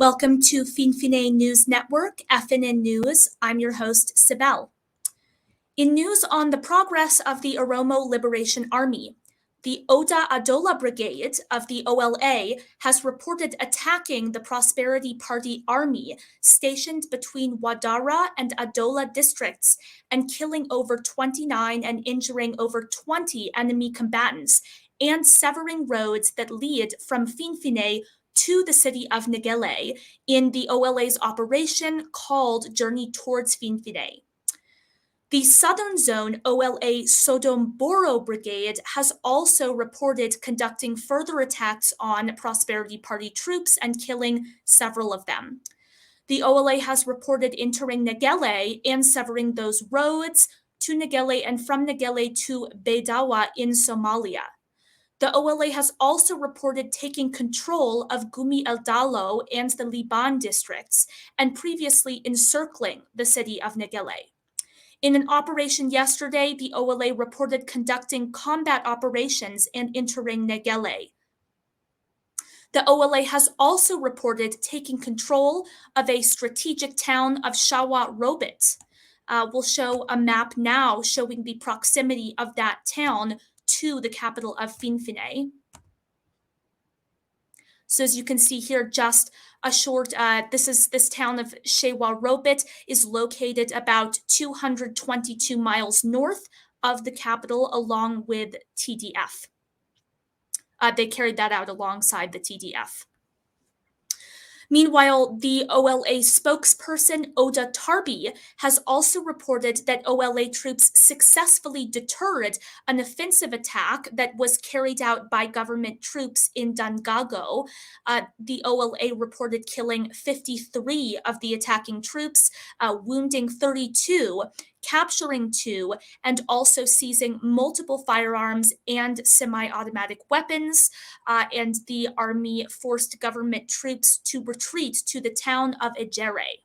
Welcome to Finfinne News Network, FNN News. I'm your host, Sibel. In news on the progress of the Oromo Liberation Army, the Oda Adola Brigade of the OLA has reported attacking the Prosperity Party army stationed between Wadara and Adola districts and killing over 29 and injuring over 20 enemy combatants and severing roads that lead from Finfinne to the city of Negele in the OLA's operation called Journey Towards Finfinne. The Southern Zone OLA Sodomboro Brigade has also reported conducting further attacks on Prosperity Party troops and killing several of them. The OLA has reported entering Negele and severing those roads to Negele and from Negele to Bedawa in Somalia. The OLA has also reported taking control of Gumi El Dalo and the Liban districts and previously encircling the city of Negele. In an operation yesterday, the OLA reported conducting combat operations and entering Negele. The OLA has also reported taking control of a strategic town of Shewa Robit. We'll show a map now showing the proximity of that town to the capital of Finfinne. So as you can see here, just a short, this town of Shewa Robit is located about 222 miles north of the capital along with TDF. They carried that out alongside the TDF. Meanwhile, the OLA spokesperson, Oda Tarbi, has also reported that OLA troops successfully deterred an offensive attack that was carried out by government troops in Dangago. The OLA reported killing 53 of the attacking troops, wounding 32, capturing 2, and also seizing multiple firearms and semi-automatic weapons, and the army forced government troops to retreat to the town of Ejere.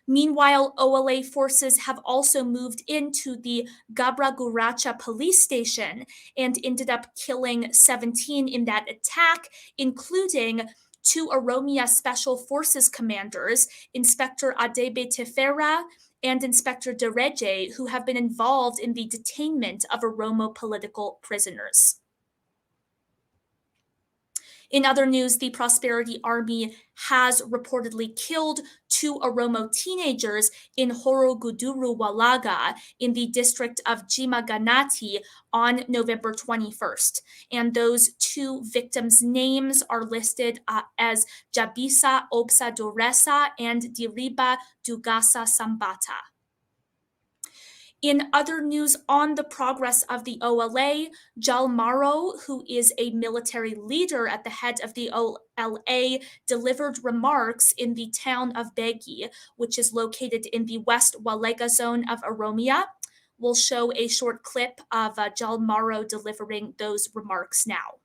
Meanwhile, OLA forces have also moved into the Gabraguracha police station and ended up killing 17 in that attack, including 2 Oromia Special Forces commanders, Inspector Adebe Tefera and Inspector Dereje, who have been involved in the detainment of Oromo political prisoners. In other news, the Prosperity Army has reportedly killed 2 Oromo teenagers in Horoguduru Walaga in the district of Jimaganati on November 21st. And those 2 victims' names are listed as Jabisa Obsa Doresa and Diriba Dugasa Sambata. In other news on the progress of the OLA, Jalmaro, who is a military leader at the head of the OLA, delivered remarks in the town of Begi, which is located in the West Walega zone of Oromia. We'll show a short clip of Jalmaro delivering those remarks now.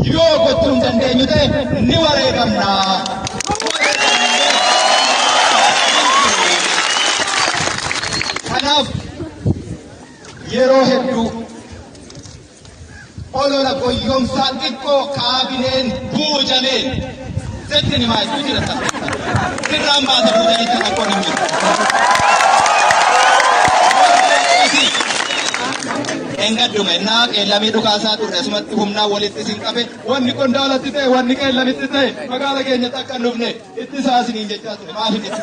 Yoo gochuun dandeenyu ta'e ni wareegamna. Kanaaf yeroo hedduu olola goyyomsaa xiqqoo kaabineen buujaleen setti ni maaytuu jirata. Sirraan baasa buujanii kan akka hin jiru. Engaduma naa qeellamii dhukaasaa turre asumatti humnaa walitti isin qabe wanni qondaalatti ta'e wanni qeellamitti ta'e magaala keenyatti akka hin dhufne itti saasiniin jechaa ture maaf hin itti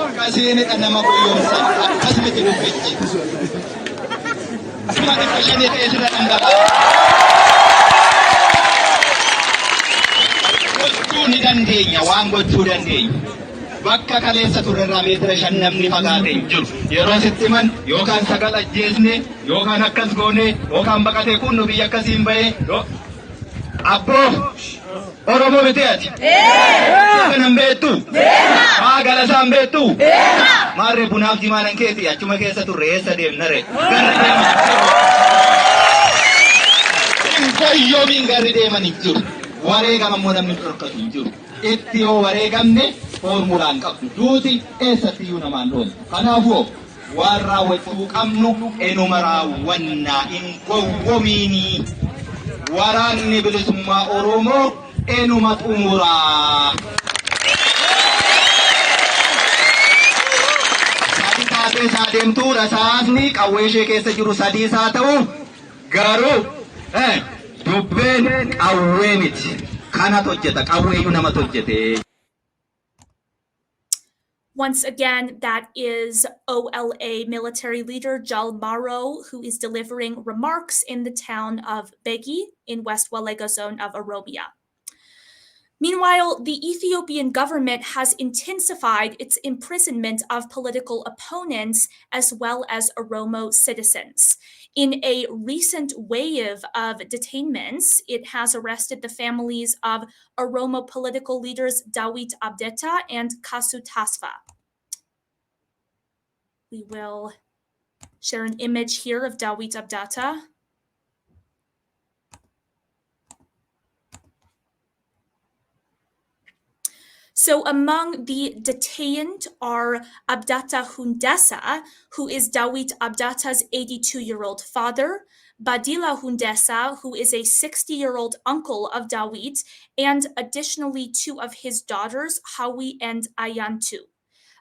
akkasiin kan nama guyyoomsa akkas miti dubbichi suma dhibba shanii ta'e sirra dhangala'aa gochuu ni dandeenya waan gochuu dandeenya. Bakka kaleessa turrerraa meetira 5 namni fagaatee jiru yeroo sitti man yookaan sagal ajjeesne yookaan akkas goone yookaan baqatee kun nu biyya akkasiin bahee abboo Oromoo miti ati kanan beektu haa galasaan beektu maarree bunaaf jimaanan keeti achuma keessa turre eessa deemnare koyyoomiin garri deemaniif jiru wareegama immoo namni dhorkatu hin jiru itti yoo wareegamne formulaan qabdu duuti eessatti namaan dhoon kanaafuu warra wajjuu qabnu enuma raawwannaa in gowwomiinii waraanni bilisummaa Oromoo enuma xumuraa. Sadii isaa deemtuu rasaasni qawwee ishee keessa jiru sadii isaa ta'u garuu dubbeen qawwee miti kanatu hojjeta qawweeyyuu namatu hojjete. Once again, that is OLA military leader Jal Maro, who is delivering remarks in the town of Begi in West Walega zone of Oromia. Meanwhile, the Ethiopian government has intensified its imprisonment of political opponents as well as Oromo citizens. In a recent wave of detainments, it has arrested the families of Oromo political leaders Dawit Abdetta and Kasu Tasfa. We will share an image here of Dawit Abdetta. So among the detained are Abdata Hundessa, who is Dawit Abdata's 82-year-old father, Badila Hundessa, who is a 60-year-old uncle of Dawit, and additionally two of his daughters, Hawi and Ayantu.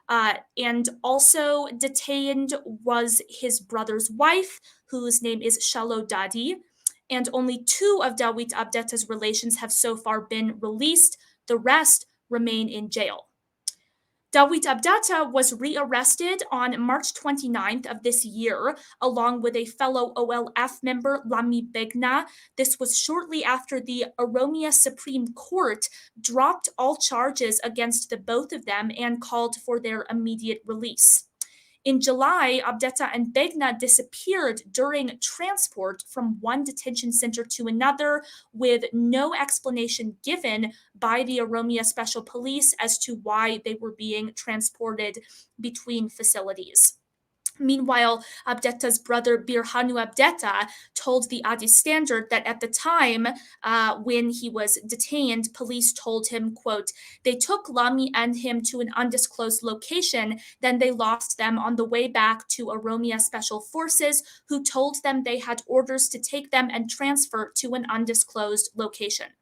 And also detained was his brother's wife, whose name is Shalo Dadi, and only two of Dawit Abdeta's relations have so far been released. The rest remain in jail. Dawit Abdetta was rearrested on March 29th of this year, along with a fellow OLF member, Lami Begna. This was shortly after the Oromia Supreme Court dropped all charges against the both of them and called for their immediate release. In July, Abdetta and Begna disappeared during transport from one detention center to another, with no explanation given by the Oromia Special Police as to why they were being transported between facilities. Meanwhile, Abdetta's brother Birhanu Abdetta told the Addis Standard that at the time when he was detained, police told him, quote, "They took Lami and him to an undisclosed location, then they lost them on the way back to Oromia Special Forces, who told them they had orders to take them and transfer to an undisclosed location."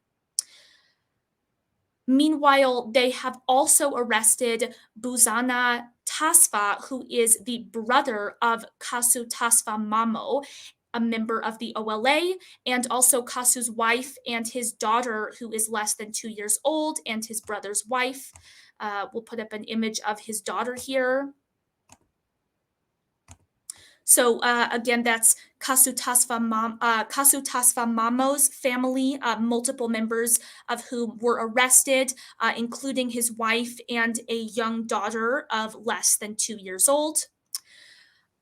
Meanwhile, they have also arrested Buzana Tasfa, who is the brother of Kasu Tasfa Mamo, a member of the OLA, and also Kasu's wife and his daughter, who is less than 2 years old, and his brother's wife. We'll put up an image of his daughter here. So again, that's Kasu Tasfa Mamo's family, multiple members of whom were arrested, including his wife and a young daughter of less than 2 years old.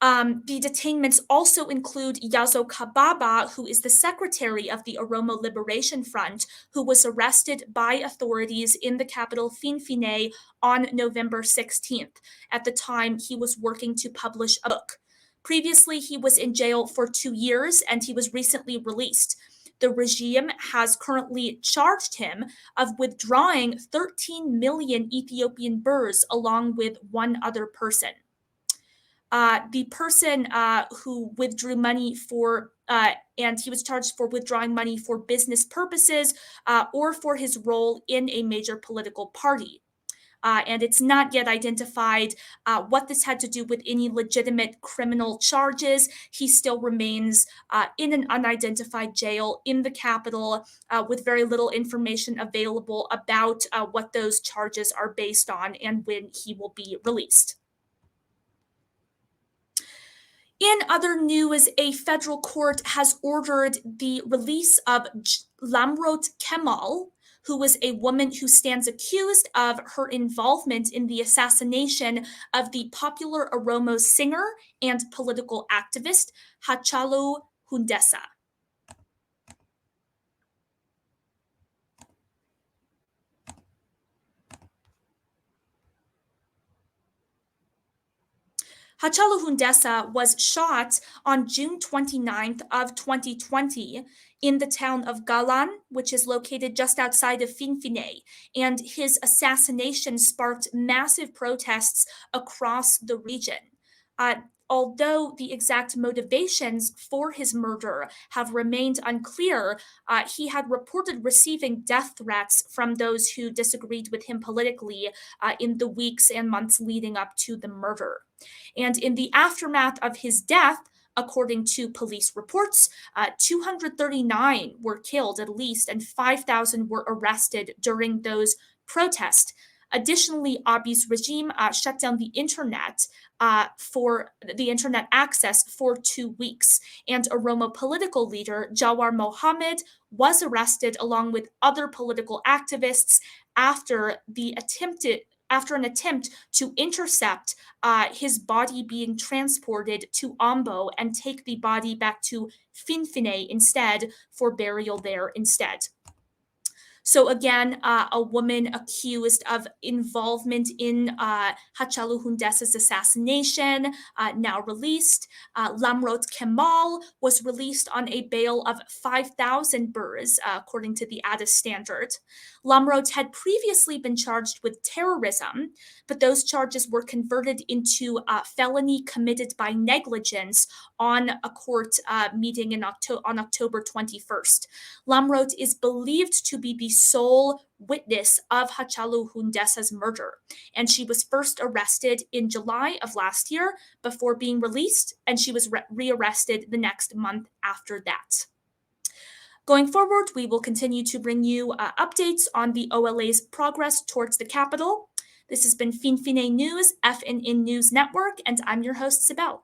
The detainments also include Yazo Kababa, who is the secretary of the Oromo Liberation Front, who was arrested by authorities in the capital Finfinne on November 16th. At the time, he was working to publish a book. Previously, he was in jail for 2 years, and he was recently released. The regime has currently charged him of withdrawing 13 million Ethiopian birrs along with one other person. The person who withdrew money for, and he was charged for withdrawing money for business purposes or for his role in a major political party. And it's not yet identified what this had to do with any legitimate criminal charges. He still remains in an unidentified jail in the capital with very little information available about what those charges are based on and when he will be released. In other news, a federal court has ordered the release of Lamrot Kemal, who was a woman who stands accused of her involvement in the assassination of the popular Oromo singer and political activist Hachalu Hundessa. Hachalu Hundessa was shot on June 29th of 2020 in the town of Galan, which is located just outside of Finfinne, and his assassination sparked massive protests across the region. Although the exact motivations for his murder have remained unclear, he had reported receiving death threats from those who disagreed with him politically in the weeks and months leading up to the murder. And in the aftermath of his death, according to police reports, 239 were killed at least, and 5,000 were arrested during those protests. Additionally, Abiy's regime shut down the internet for the internet access for 2 weeks, and Oromo political leader Jawar Mohammed was arrested along with other political activists after an attempt to intercept his body being transported to Ambo and take the body back to Finfinne instead for burial there instead. So again, a woman accused of involvement in Hachalu Hundessa's assassination, now released. Lamrot Kemal was released on a bail of 5,000 birrs, according to the Addis Standard. Lamrot had previously been charged with terrorism, but those charges were converted into felony committed by negligence on a court meeting on October 21st. Lamrot is believed to be the sole witness of Hachalu Hundessa's murder, and she was first arrested in July of last year before being released, and she was rearrested the next month after that. Going forward, we will continue to bring you updates on the OLA's progress towards the capital. This has been Finfinne News, FNN News Network, and I'm your host, Sibel.